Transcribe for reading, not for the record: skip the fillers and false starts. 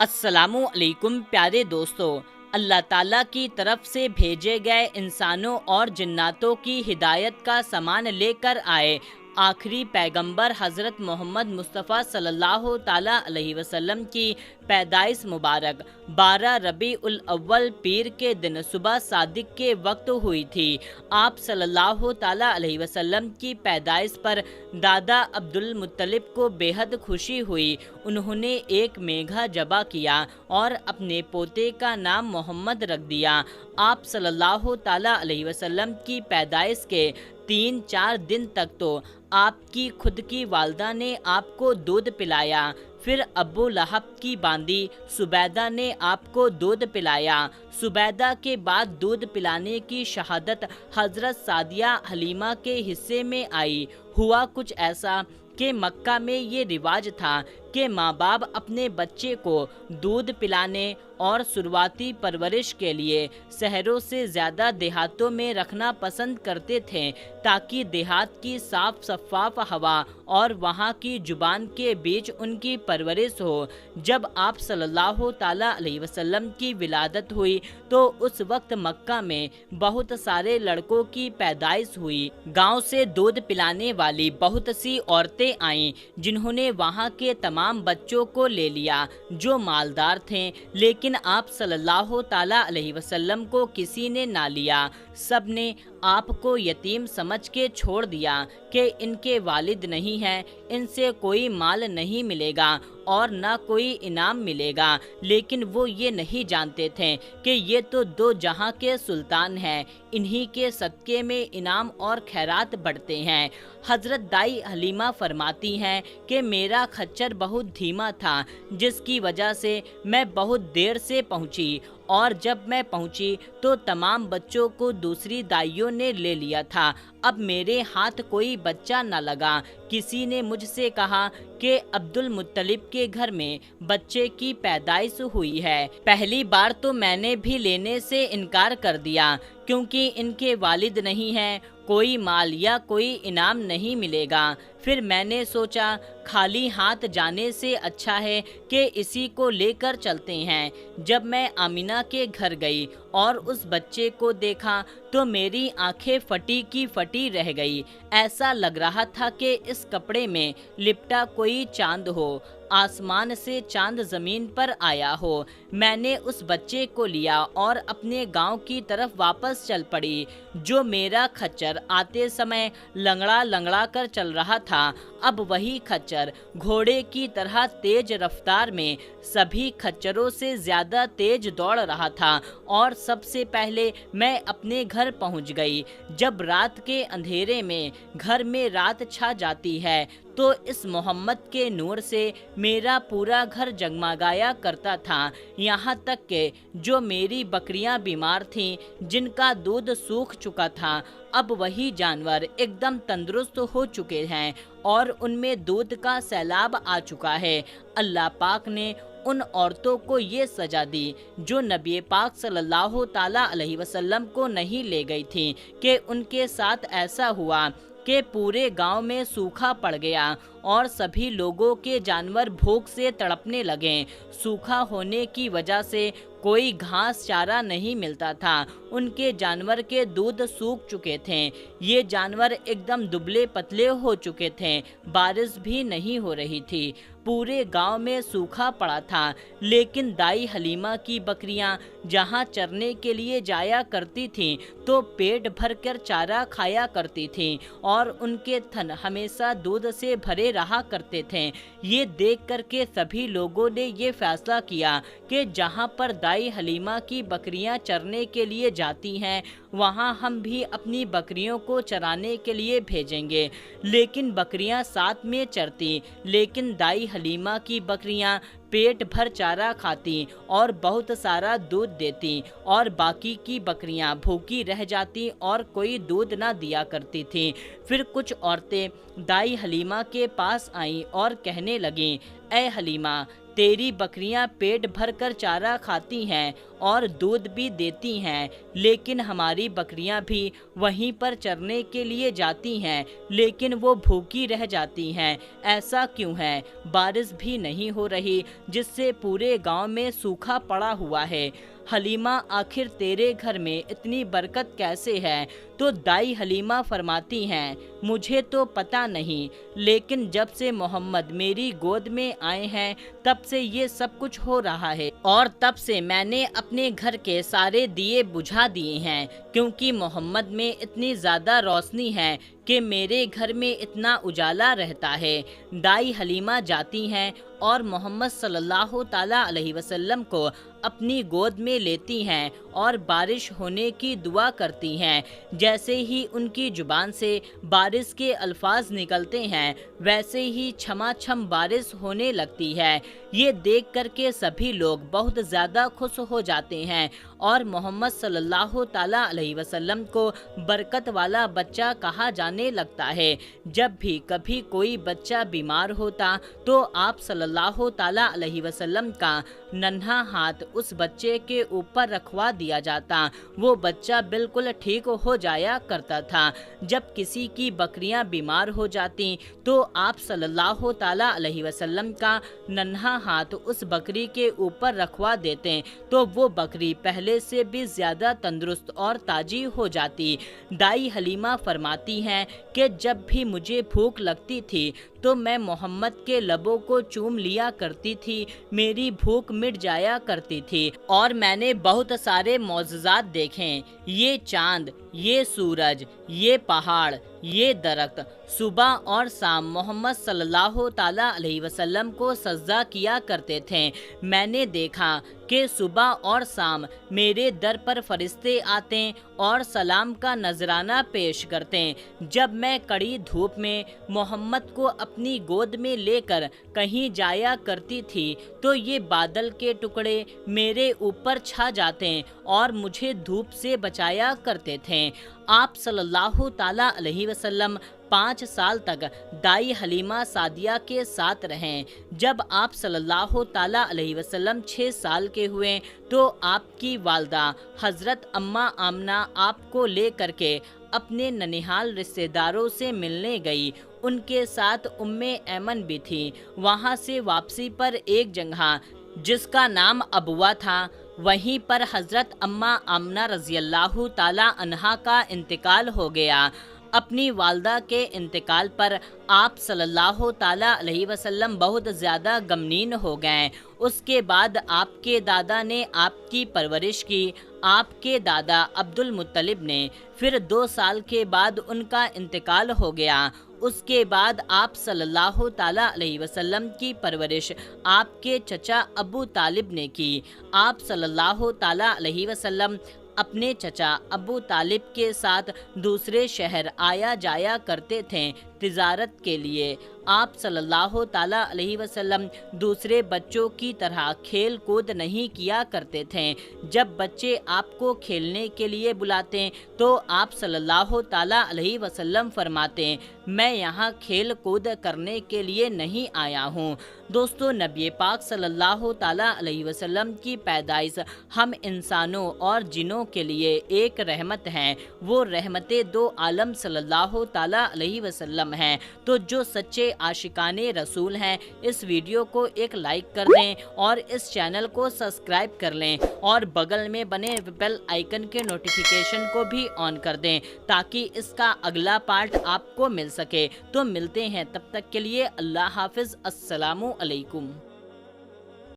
السلام علیکم پیارے دوستو، اللہ تعالیٰ کی طرف سے بھیجے گئے انسانوں اور جناتوں کی ہدایت کا سامان لے کر آئے آخری پیغمبر حضرت محمد مصطفیٰ صلی اللہ تعالیٰ علیہ وسلم کی پیدائش مبارک 12 ربیع الاول پیر کے دن صبح صادق کے وقت ہوئی تھی۔ آپ صلی اللہ تعالیٰ علیہ وسلم کی پیدائش پر دادا عبد المطلب کو بے حد خوشی ہوئی۔ انہوں نے ایک میگھا ذبح کیا اور اپنے پوتے کا نام محمد رکھ دیا۔ آپ صلی اللہ تعالیٰ علیہ وسلم کی پیدائش کے 3-4 دن تک تو آپ کی خود کی والدہ نے آپ کو دودھ پلایا، پھر ابو لہب کی باندی سبیدہ نے آپ کو دودھ پلایا۔ سبیدہ کے بعد دودھ پلانے کی شہادت حضرت سعدیہ حلیمہ کے حصے میں آئی۔ ہوا کچھ ایسا کہ مکہ میں یہ رواج تھا کہ ماں باپ اپنے بچے کو دودھ پلانے اور شروعاتی پرورش کے لیے شہروں سے زیادہ دیہاتوں میں رکھنا پسند کرتے تھے، تاکہ دیہات کی صاف شفاف ہوا اور وہاں کی زبان کے بیچ ان کی پرورش ہو۔ جب آپ صلی اللہ تعالیٰ علیہ وسلم کی ولادت ہوئی تو اس وقت مکہ میں بہت سارے لڑکوں کی پیدائش ہوئی۔ گاؤں سے دودھ پلانے والی بہت سی عورتیں آئیں جنہوں نے وہاں کے تمام بچوں کو لے لیا جو مالدار تھے، لیکن آپ صلی اللہ تعالیٰ علیہ وسلم کو کسی نے نہ لیا۔ سب نے آپ کو یتیم سمجھ کے چھوڑ دیا کہ ان کے والد نہیں ہیں، ان سے کوئی مال نہیں ملے گا اور نہ کوئی انعام ملے گا، لیکن وہ یہ نہیں جانتے تھے کہ یہ تو دو جہاں کے سلطان ہیں، انہی کے صدقے میں انعام اور خیرات بڑھتے ہیں۔ حضرت دائی حلیمہ فرماتی ہیں کہ میرا خچر بہت دھیما تھا، جس کی وجہ سے میں بہت دیر سے پہنچی، اور جب میں پہنچی تو تمام بچوں کو دوسری دائیوں نے لے لیا تھا۔ اب میرے ہاتھ کوئی بچہ نہ لگا۔ کسی نے مجھ سے کہا کہ عبد المطلب کے گھر میں بچے کی پیدائش ہوئی ہے۔ پہلی بار تو میں نے بھی لینے سے انکار کر دیا، کیونکہ ان کے والد نہیں ہیں، کوئی مال یا کوئی انعام نہیں ملے گا۔ پھر میں نے سوچا خالی ہاتھ جانے سے اچھا ہے کہ اسی کو لے کر چلتے ہیں۔ جب میں آمینہ کے گھر گئی اور اس بچے کو دیکھا تو میری آنکھیں پھٹی کی پھٹی رہ گئی۔ ایسا لگ رہا تھا کہ اس کپڑے میں لپٹا کوئی چاند ہو، آسمان سے چاند زمین پر آیا ہو۔ میں نے اس بچے کو لیا اور اپنے گاؤں کی طرف واپس چل پڑی۔ جو میرا خچر آتے سمے لنگڑا لنگڑا کر چل رہا تھا، اب وہی خچر گھوڑے کی طرح تیز رفتار میں سبھی خچروں سے زیادہ تیز دوڑ رہا تھا، اور سب سے پہلے میں اپنے گھر پہنچ گئی۔ جب رات کے اندھیرے میں گھر میں رات چھا جاتی ہے تو اس محمد کے نور سے میرا پورا گھر جگمگایا کرتا تھا، یہاں تک کہ جو میری بکریاں بیمار تھیں، جن کا دودھ سوکھ چکا تھا، اب وہی جانور ایک دم تندرست ہو چکے ہیں اور ان میں دودھ کا سیلاب آ چکا ہے۔ اللہ پاک نے ان عورتوں کو یہ سزا دی جو نبی پاک صلی اللہ تعالیٰ علیہ وسلم کو نہیں لے گئی تھیں، کہ ان کے ساتھ ایسا ہوا کہ پورے گاؤں میں سوکھا پڑ گیا اور سبھی لوگوں کے جانور بھوک سے تڑپنے لگے۔ سوکھا ہونے کی وجہ سے کوئی گھاس چارہ نہیں ملتا تھا، ان کے جانور کے دودھ سوکھ چکے تھے، یہ جانور ایک دم دبلے پتلے ہو چکے تھے، بارش بھی نہیں ہو رہی تھی، پورے گاؤں میں سوکھا پڑا تھا، لیکن دائی حلیمہ کی بکریاں جہاں چرنے کے لیے جایا کرتی تھیں تو پیٹ بھر کر چارہ کھایا کرتی تھیں اور ان کے تھن ہمیشہ دودھ سے بھرے رہا کرتے تھے۔ یہ دیکھ کر کے سبھی لوگوں نے یہ فیصلہ کیا کہ جہاں پر دائی حلیمہ کی بکریاں چرنے کے لیے جاتی ہیں، وہاں ہم بھی اپنی بکریوں کو چرانے کے لیے بھیجیں گے۔ لیکن بکریاں ساتھ میں چرتی، لیکن دائی حلیمہ کی بکریاں پیٹ بھر چارہ کھاتی اور بہت سارا دودھ دیتی، اور باقی کی بکریاں بھوکی رہ جاتی اور کوئی دودھ نہ دیا کرتی تھیں۔ پھر کچھ عورتیں دائی حلیمہ کے پاس آئیں اور کہنے لگیں، اے حلیمہ، تیری بکریاں پیٹ بھر کر چارہ کھاتی ہیں اور دودھ بھی دیتی ہیں، لیکن ہماری بکریاں بھی وہیں پر چرنے کے لیے جاتی ہیں لیکن وہ بھوکی رہ جاتی ہیں، ایسا کیوں ہے؟ بارش بھی نہیں ہو رہی جس سے پورے گاؤں میں سوکھا پڑا ہوا ہے۔ حلیمہ آخر تیرے گھر میں اتنی برکت کیسے ہے؟ تو دائی حلیمہ فرماتی ہیں مجھے تو پتہ نہیں، لیکن جب سے محمد میری گود میں آئے ہیں تب سے یہ سب کچھ ہو رہا ہے، اور تب سے میں نے اپنے گھر کے سارے دیے بجھا دیے ہیں، کیونکہ محمد میں اتنی زیادہ روشنی ہے کہ میرے گھر میں اتنا اجالا رہتا ہے۔ دائی حلیمہ جاتی ہیں اور محمد صلی اللہ تعالیٰ علیہ وسلم کو اپنی گود میں لیتی ہیں اور بارش ہونے کی دعا کرتی ہیں۔ جیسے ہی ان کی زبان سے بارش کے الفاظ نکلتے ہیں ویسے ہی چھما چھم بارش ہونے لگتی ہے۔ یہ دیکھ کر کے سبھی لوگ بہت زیادہ خوش ہو جاتے ہیں اور محمد صلی اللہ تعالیٰ علیہ وسلم کو برکت والا بچہ کہا جانے لگتا ہے۔ جب بھی کبھی کوئی بچہ بیمار ہوتا تو آپ صلی اللہ تعالیٰ علیہ وسلم کا ننھا ہاتھ اس بچے کے اوپر رکھوا دیا جاتا، وہ بچہ بالکل ٹھیک ہو جایا کرتا تھا۔ جب کسی کی بکریاں بیمار ہو جاتی تو آپ صلی اللہ تعالیٰ علیہ وسلم کا ننھا ہاتھ اس بکری کے اوپر رکھوا دیتے تو وہ بکری پہلے سے بھی زیادہ تندرست اور تازی ہو جاتی۔ دائی حلیمہ فرماتی ہیں کہ جب بھی مجھے بھوک لگتی تھی تو میں محمد کے لبوں کو چوم لیا کرتی تھی، میری بھوک مٹ جایا کرتی تھی، اور میں نے بہت سارے معجزات دیکھے، یہ چاند، یہ سورج، یہ پہاڑ، یہ درخت صبح اور شام محمد صلی اللہ تعالیٰ علیہ وسلم کو سجدہ کیا کرتے تھے۔ میں نے دیکھا کہ صبح اور شام میرے در پر فرشتے آتے اور سلام کا نذرانہ پیش کرتے۔ جب میں کڑی دھوپ میں محمد کو اپنی گود میں لے کر کہیں جایا کرتی تھی تو یہ بادل کے ٹکڑے میرے اوپر چھا جاتے اور مجھے دھوپ سے بچایا کرتے تھے۔ آپ صلی اللہ تعالیٰ علیہ وسلم 5 سال تک دائی حلیمہ سعدیہ کے ساتھ رہیں۔ جب آپ صلی اللہ تعالیٰ علیہ وسلم 6 سال کے ہوئے تو آپ کی والدہ حضرت اماں آمنہ آپ کو لے کر کے اپنے ننھیال رشتہ داروں سے ملنے گئی۔ ان کے ساتھ ایمن بھی تھی۔ وہاں سے واپسی پر ایک جگہ جس کا نام ابوا تھا، وہیں پر حضرت اماں آمنہ رضی اللہ تعالیٰ عنہا کا انتقال ہو گیا۔ اپنی والدہ کے انتقال پر آپ صلی اللہ تعالیٰ علیہ وسلم بہت زیادہ غمگین ہو گئے۔ اس کے بعد آپ کے دادا نے آپ کی پرورش کی، آپ کے دادا عبد المطلب نے، پھر 2 سال کے بعد ان کا انتقال ہو گیا۔ اس کے بعد آپ صلی اللہ تعالیٰ علیہ وسلم کی پرورش آپ کے چچا ابو طالب نے کی۔ آپ صلی اللہ تعالیٰ علیہ وسلم اپنے چچا ابو طالب کے ساتھ دوسرے شہر آیا جایا کرتے تھے تجارت کے لیے۔ آپ صلی اللہ تعالیٰ علیہ وسلم دوسرے بچوں کی طرح کھیل کود نہیں کیا کرتے تھے۔ جب بچے آپ کو کھیلنے کے لیے بلاتے تو آپ صلی اللہ تعالیٰ علیہ وسلم فرماتے میں یہاں کھیل کود کرنے کے لیے نہیں آیا ہوں۔ دوستو، نبی پاک صلی اللہ تعالیٰ علیہ وسلم کی پیدائش ہم انسانوں اور جنوں کے لیے ایک رحمت ہے۔ وہ رحمت دو عالم صلی اللہ تعالیٰ علیہ وسلم ہیں۔ تو جو سچے عاشقان رسول ہیں اس ویڈیو کو ایک لائک کر دیں اور اس چینل کو سبسکرائب کر لیں اور بغل میں بنے بیل آئیکن کے نوٹیفیکیشن کو بھی آن کر دیں تاکہ اس کا اگلا پارٹ آپ کو مل سکے۔ تو ملتے ہیں، تب تک کے لیے اللہ حافظ، السلام علیکم۔